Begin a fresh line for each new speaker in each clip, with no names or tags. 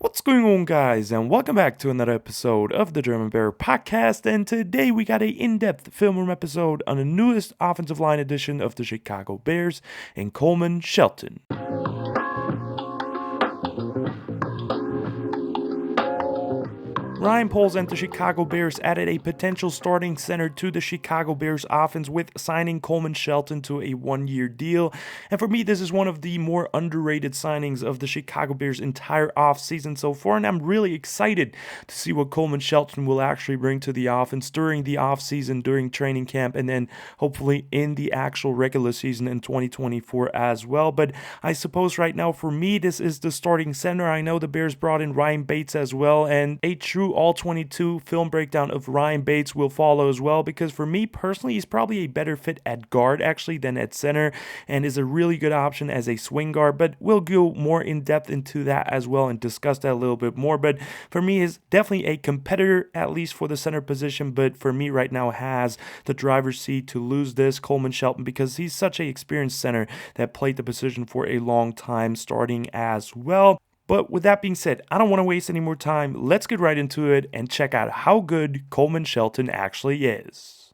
What's going on, guys, and welcome back to another episode of the German Bear podcast. And today we got a in-depth film room episode on the newest offensive line addition of the Chicago Bears in Coleman Shelton. Ryan Poles and the Chicago Bears added a potential starting center to the Chicago Bears offense with signing Coleman Shelton to a one-year deal. And for me, this is one of the more underrated signings of the Chicago Bears' entire offseason so far, and I'm really excited to see what Coleman Shelton will actually bring to the offense during the offseason, during training camp, and then hopefully in the actual regular season in 2024 as well. But I suppose right now for me, this is the starting center. I know the Bears brought in Ryan Bates as well, and a true all-22 film breakdown of Ryan Bates will follow as well, because for me personally, he's probably a better fit at guard actually than at center, and is a really good option as a swing guard. But we'll go more in depth into that as well and discuss that a little bit more. But for me, he's definitely a competitor, at least for the center position, but for me right now has the driver's seat to lose this, Coleman Shelton, because he's such an experienced center that played the position for a long time starting as well. But with that being said, I don't want to waste any more time. Let's get right into it and check out how good Coleman Shelton actually is.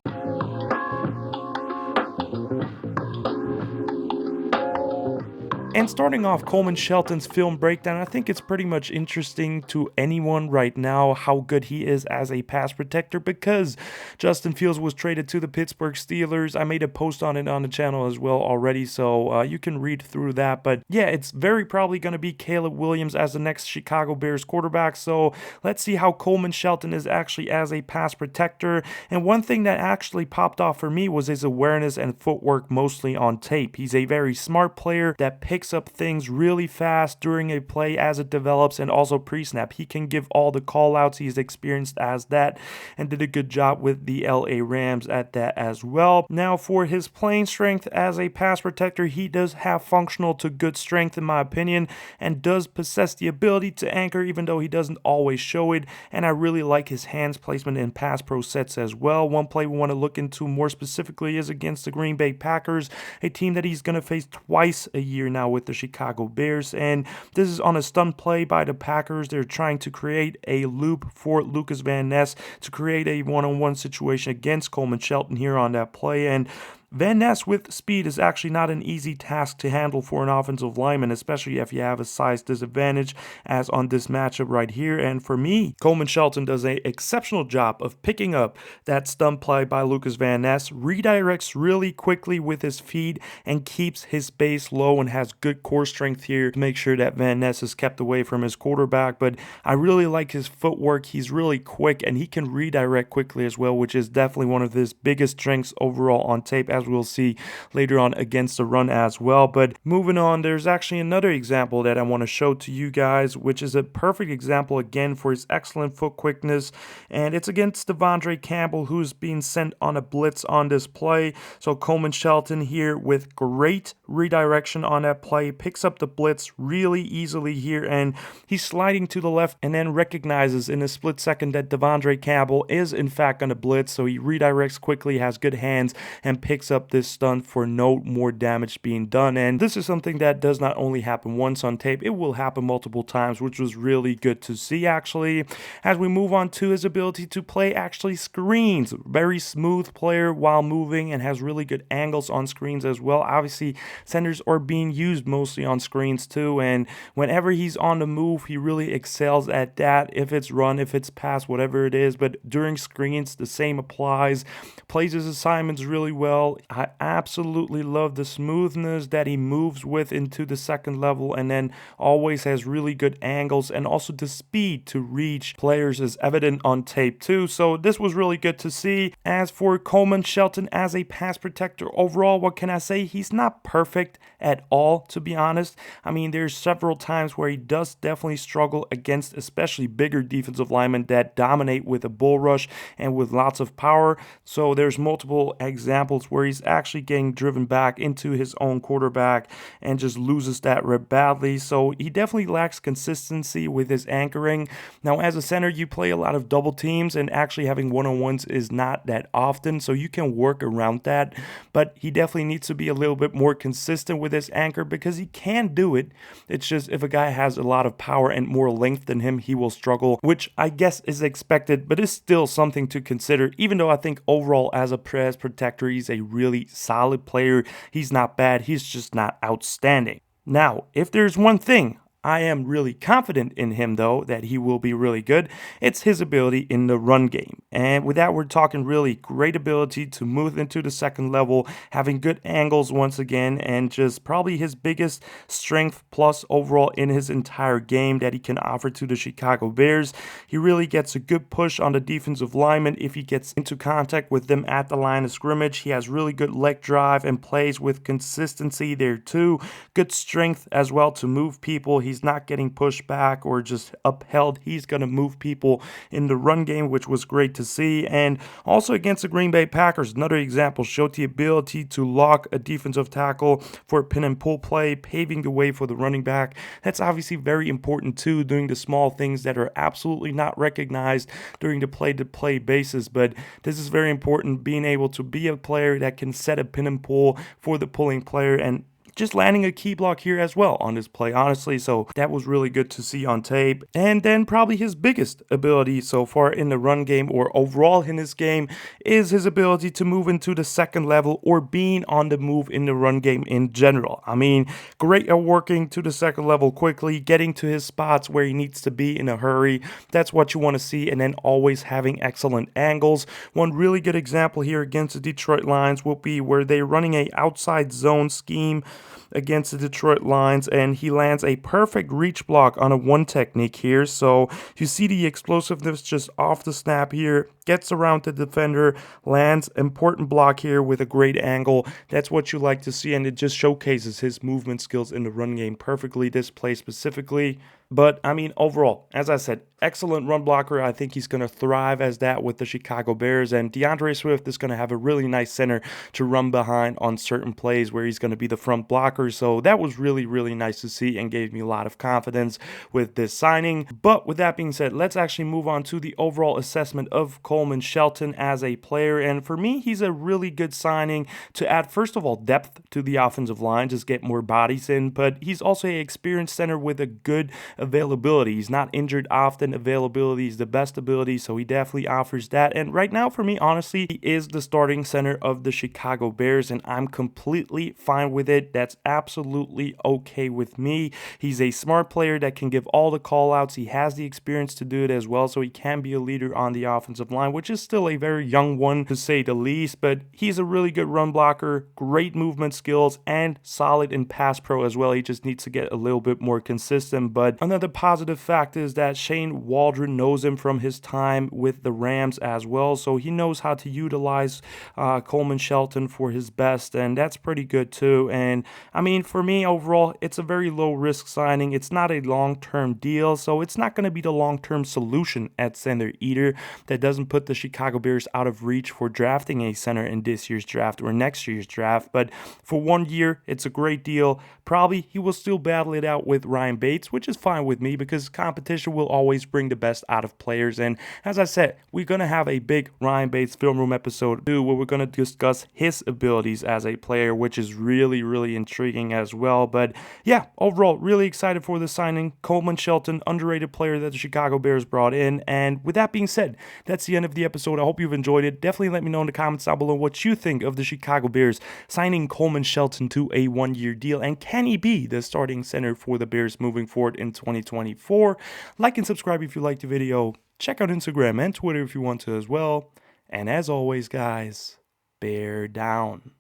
And starting off Coleman Shelton's film breakdown, I think it's pretty much interesting to anyone right now how good he is as a pass protector, because Justin Fields was traded to the Pittsburgh Steelers. I made a post on it on the channel as well already, so you can read through that. But yeah, it's very probably going to be Caleb Williams as the next Chicago Bears quarterback. So let's see how Coleman Shelton is actually as a pass protector. And one thing that actually popped off for me was his awareness and footwork, mostly on tape. He's a very smart player that picks up things really fast during a play as it develops, and also pre-snap. He can give all the call-outs. He's experienced as that and did a good job with the LA Rams at that as well. Now, for his playing strength as a pass protector, he does have functional to good strength in my opinion, and does possess the ability to anchor even though he doesn't always show it. And I really like his hands placement in pass pro sets as well. One play we want to look into more specifically is against the Green Bay Packers, a team that he's going to face twice a year now with the Chicago Bears. And this is on a stunt play by the Packers. They're trying to create a loop for Lucas Van Ness to create a one-on-one situation against Coleman Shelton here on that play. And Van Ness with speed is actually not an easy task to handle for an offensive lineman, especially if you have a size disadvantage as on this matchup right here. And for me, Coleman Shelton does an exceptional job of picking up that stunt play by Lucas Van Ness, redirects really quickly with his feet, and keeps his base low and has good core strength here to make sure that Van Ness is kept away from his quarterback. But I really like his footwork. He's really quick and he can redirect quickly as well, which is definitely one of his biggest strengths overall on tape, as we'll see later on against the run as well. But moving on, there's actually another example that I want to show to you guys, which is a perfect example again for his excellent foot quickness, and it's against Devondre Campbell, who's being sent on a blitz on this play. So Coleman Shelton here with great redirection on that play, picks up the blitz really easily here, and he's sliding to the left and then recognizes in a split second that Devondre Campbell is in fact going to blitz, so he redirects quickly, has good hands, and picks up this stunt for no more damage being done. And this is something that does not only happen once on tape, it will happen multiple times, which was really good to see actually. As we move on to his ability to play actually screens, very smooth player while moving and has really good angles on screens as well. Obviously centers are being used mostly on screens too, and whenever he's on the move he really excels at that, if it's run, if it's pass, whatever it is. But during screens the same applies, plays his assignments really well. I absolutely love the smoothness that he moves with into the second level, and then always has really good angles, and also the speed to reach players is evident on tape too. So this was really good to see. As for Coleman Shelton as a pass protector overall, what can I say? He's not perfect at all, to be honest. I mean, there's several times where he does definitely struggle against especially bigger defensive linemen that dominate with a bull rush and with lots of power. So there's multiple examples where he's actually getting driven back into his own quarterback and just loses that rep badly. So he definitely lacks consistency with his anchoring. Now, as a center, you play a lot of double teams, and actually having one-on-ones is not that often, so you can work around that. But he definitely needs to be a little bit more consistent with his anchor because he can do it. It's just if a guy has a lot of power and more length than him, he will struggle, which I guess is expected, but is still something to consider. Even though I think overall as a pass protector, he's a really solid player. He's not bad, he's just not outstanding. Now, if there's one thing I am really confident in him, though, that he will be really good, it's his ability in the run game. And with that, we're talking really great ability to move into the second level, having good angles once again, and just probably his biggest strength plus overall in his entire game that he can offer to the Chicago Bears. He really gets a good push on the defensive lineman if he gets into contact with them at the line of scrimmage. He has really good leg drive and plays with consistency there too. Good strength as well to move people. He's not getting pushed back or just upheld. He's going to move people in the run game, which was great to see. And also against the Green Bay Packers, another example, showed the ability to lock a defensive tackle for a pin and pull play, paving the way for the running back. That's obviously very important too, doing the small things that are absolutely not recognized during the play-to-play basis. But this is very important, being able to be a player that can set a pin and pull for the pulling player, and just landing a key block here as well on this play, honestly. So that was really good to see on tape. And then probably his biggest ability so far in the run game or overall in his game is his ability to move into the second level or being on the move in the run game in general. I mean, great at working to the second level quickly, getting to his spots where he needs to be in a hurry. That's what you want to see. And then always having excellent angles. One really good example here against the Detroit Lions will be where they're running a outside zone scheme against the Detroit Lions, and he lands a perfect reach block on a one technique here. So you see the explosiveness just off the snap here, gets around the defender, lands important block here with a great angle. That's what you like to see, and it just showcases his movement skills in the run game perfectly, this play specifically. But, I mean, overall, as I said, excellent run blocker. I think he's going to thrive as that with the Chicago Bears. And DeAndre Swift is going to have a really nice center to run behind on certain plays where he's going to be the front blocker. So that was really, really nice to see and gave me a lot of confidence with this signing. But with that being said, let's actually move on to the overall assessment of Coleman Shelton as a player. And for me, he's a really good signing to add, first of all, depth to the offensive line, just get more bodies in. But he's also an experienced center with a good availability. He's not injured often. Availability is the best ability, so he definitely offers that. And right now, for me, honestly, he is the starting center of the Chicago Bears, and I'm completely fine with it. That's absolutely okay with me. He's a smart player that can give all the call-outs. He has the experience to do it as well, so he can be a leader on the offensive line, which is still a very young one, to say the least. But he's a really good run blocker, great movement skills, and solid in pass pro as well. He just needs to get a little bit more consistent. But another positive fact is that Shane Waldron knows him from his time with the Rams as well, so he knows how to utilize Coleman Shelton for his best, and that's pretty good too. And I mean, for me overall, it's a very low risk signing. It's not a long-term deal, so it's not going to be the long-term solution at center either. That doesn't put the Chicago Bears out of reach for drafting a center in this year's draft or next year's draft. But for 1 year, it's a great deal. Probably he will still battle it out with Ryan Bates, which is fine with me because competition will always bring the best out of players. And as I said, we're going to have a big Ryan Bates film room episode too, where we're going to discuss his abilities as a player, which is really, really intriguing as well. But yeah, overall, really excited for the signing. Coleman Shelton, underrated player that the Chicago Bears brought in. And with that being said, that's the end of the episode. I hope you've enjoyed it. Definitely let me know in the comments down below what you think of the Chicago Bears signing Coleman Shelton to a 1-year deal, and can he be the starting center for the Bears moving forward in 2024? Like and subscribe if you liked the video. Check out Instagram and Twitter if you want to as well. And as always, guys, bear down.